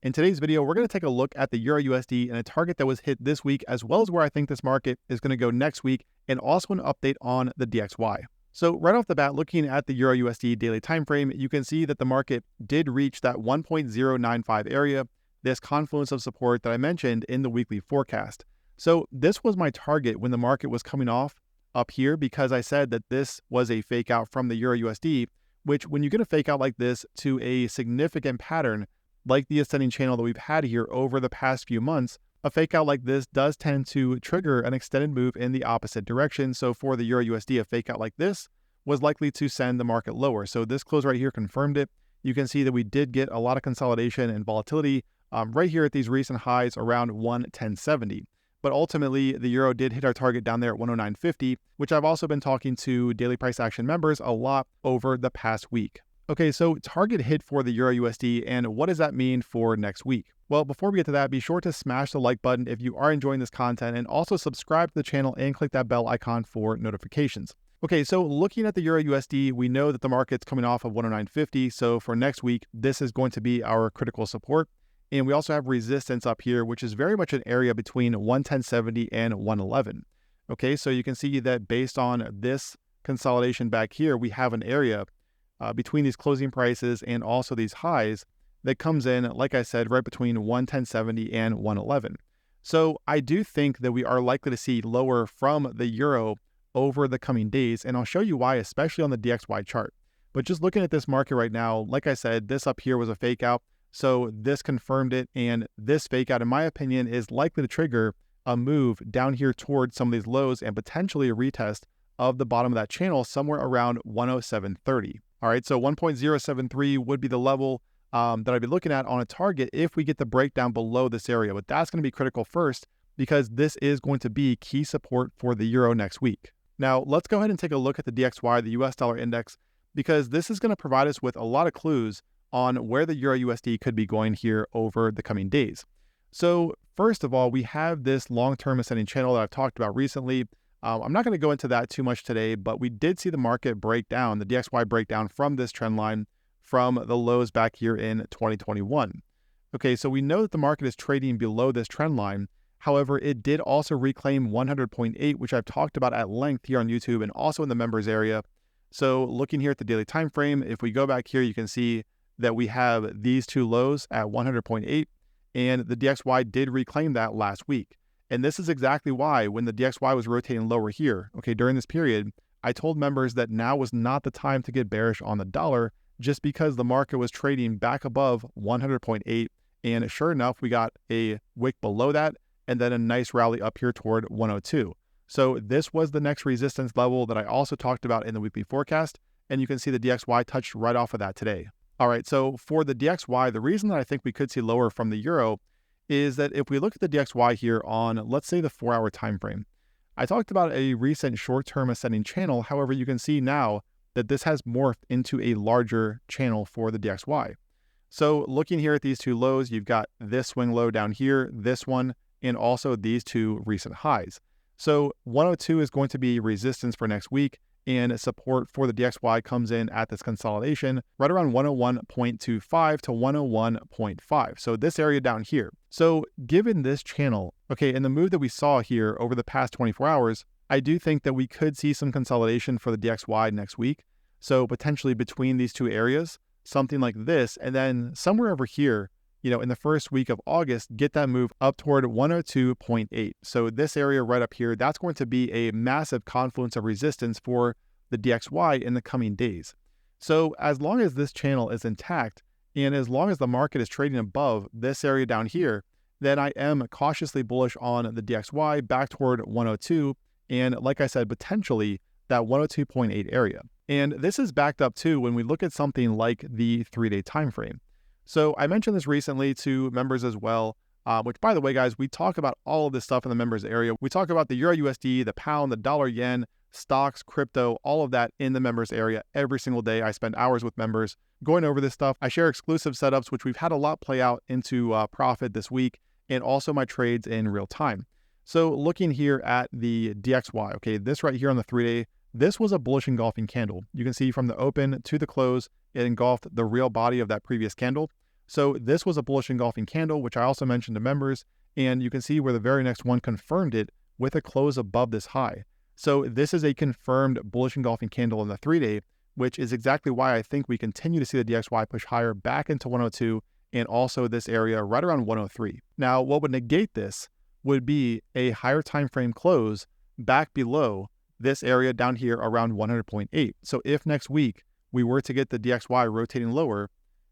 In today's video, we're going to take a look at the EURUSD and a target that was hit this week, as well as where I think this market is going to go next week, and also an update on the DXY. So right off the bat, looking at the EURUSD daily time frame, you can see that the market did reach that 1.095 area, this confluence of support that I mentioned in the weekly forecast. So this was my target when the market was coming off up here, because I said that this was a fake out from the EURUSD, which when you get a fake out like this to a significant pattern, like the ascending channel that we've had here over the past few months, a fake out like this does tend to trigger an extended move in the opposite direction. So for the EURUSD, a fake out like this was likely to send the market lower. So this close right here confirmed it. You can see that we did get a lot of consolidation and volatility right here at these recent highs around 110.70. But ultimately, the euro did hit our target down there at 109.50, which I've also been talking to daily price action members a lot over the past week. Okay, so target hit for the EURUSD, and what does that mean for next week? Well, before we get to that, be sure to smash the like button if you are enjoying this content, and also subscribe to the channel and click that bell icon for notifications. Okay, so looking at the EURUSD, we know that the market's coming off of 109.50, so for next week, this is going to be our critical support. And we also have resistance up here, which is very much an area between 110.70 and 111. Okay, so you can see that based on this consolidation back here, we have an area between these closing prices and also these highs that comes in, like I said, right between 110.70 and 111. So I do think that we are likely to see lower from the euro over the coming days, and I'll show you why, especially on the DXY chart. But just looking at this market right now, like I said, this up here was a fake out. So this confirmed it, and this fake out, in my opinion, is likely to trigger a move down here towards some of these lows and potentially a retest of the bottom of that channel somewhere around 107.30. All right, so 1.073 would be the level that I'd be looking at on a target if we get the breakdown below this area. But that's going to be critical first, because this is going to be key support for the euro next week. Now, let's go ahead and take a look at the DXY, the US dollar index, because this is going to provide us with a lot of clues on where the EURUSD could be going here over the coming days. So first of all, we have this long-term ascending channel that I've talked about recently. I'm not going to go into that too much today, but we did see the market break down, the DXY breakdown from this trend line from the lows back here in 2021. Okay, so we know that the market is trading below this trend line. However, it did also reclaim 100.8, which I've talked about at length here on YouTube and also in the members area. So looking here at the daily time frame, if we go back here, you can see that we have these two lows at 100.8, and the DXY did reclaim that last week. And this is exactly why when the DXY was rotating lower here, okay, during this period, I told members that now was not the time to get bearish on the dollar, just because the market was trading back above 100.8. And sure enough, we got a wick below that and then a nice rally up here toward 102. So this was the next resistance level that I also talked about in the weekly forecast. And you can see the DXY touched right off of that today. All right, so for the DXY, the reason that I think we could see lower from the euro is that if we look at the DXY here on, let's say, the 4-hour time frame, I talked about a recent short-term ascending channel. However, you can see now that this has morphed into a larger channel for the DXY. So looking here at these two lows, you've got this swing low down here, this one, and also these two recent highs. So 102 is going to be resistance for next week, and support for the DXY comes in at this consolidation right around 101.25 to 101.5. So this area down here. So given this channel, okay, and the move that we saw here over the past 24 hours, I do think that we could see some consolidation for the DXY next week. So potentially between these two areas, something like this, and then somewhere over here, you know, in the first week of August, get that move up toward 102.8. So this area right up here, that's going to be a massive confluence of resistance for the DXY in the coming days. So as long as this channel is intact, and as long as the market is trading above this area down here, then I am cautiously bullish on the DXY back toward 102. And like I said, potentially that 102.8 area. And this is backed up too when we look at something like the 3-day time frame. So I mentioned this recently to members as well, which, by the way, guys, we talk about all of this stuff in the members area. We talk about the EURUSD, the pound, the dollar yen, stocks, crypto, all of that in the members area every single day. I spend hours with members going over this stuff. I share exclusive setups, which we've had a lot play out into profit this week, and also my trades in real time. So looking here at the DXY, okay, this right here on the 3-day, this was a bullish engulfing candle. You can see from the open to the close, it engulfed the real body of that previous candle. So this was a bullish engulfing candle, which I also mentioned to members, and you can see where the very next one confirmed it with a close above this high. So this is a confirmed bullish engulfing candle in the 3-day, which is exactly why I think we continue to see the DXY push higher back into 102 and also this area right around 103. Now, what would negate this would be a higher time frame close back below this area down here around 100.8. So if next week we were to get the DXY rotating lower,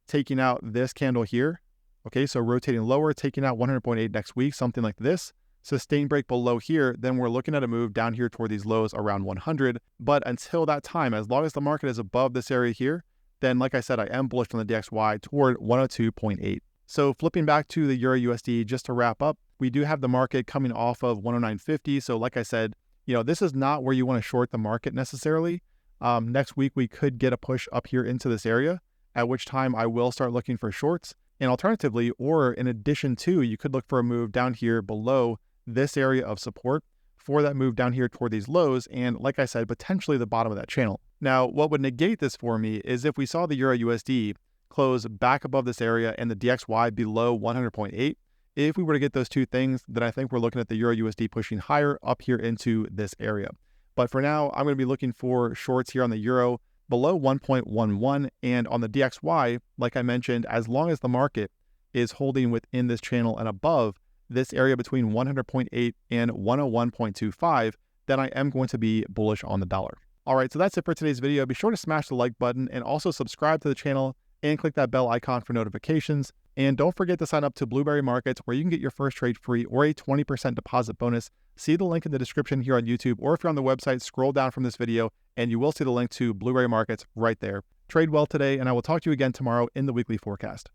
taking out this candle here, okay, so rotating lower, taking out 100.8 next week, something like this, sustained break below here, then we're looking at a move down here toward these lows around 100. But until that time, as long as the market is above this area here, then like I said, I am bullish on the DXY toward 102.8. So flipping back to the EURUSD, just to wrap up, we do have the market coming off of 109.50. So like I said, this is not where you want to short the market necessarily. Next week, we could get a push up here into this area, at which time I will start looking for shorts. And alternatively, or in addition to, you could look for a move down here below this area of support for that move down here toward these lows. And like I said, potentially the bottom of that channel. Now, what would negate this for me is if we saw the EURUSD close back above this area and the DXY below 100.8. If we were to get those two things, then I think we're looking at the EURUSD pushing higher up here into this area. But for now, I'm going to be looking for shorts here on the euro below 1.11, and on the DXY, like I mentioned, as long as the market is holding within this channel and above this area between 100.8 and 101.25, then I am going to be bullish on the dollar. All right, so that's it for today's video. Be sure to smash the like button and also subscribe to the channel and click that bell icon for notifications. And don't forget to sign up to Blueberry Markets, where you can get your first trade free or a 20% deposit bonus. See the link in the description here on YouTube, or if you're on the website, scroll down from this video and you will see the link to Blueberry Markets right there. Trade well today, and I will talk to you again tomorrow in the weekly forecast.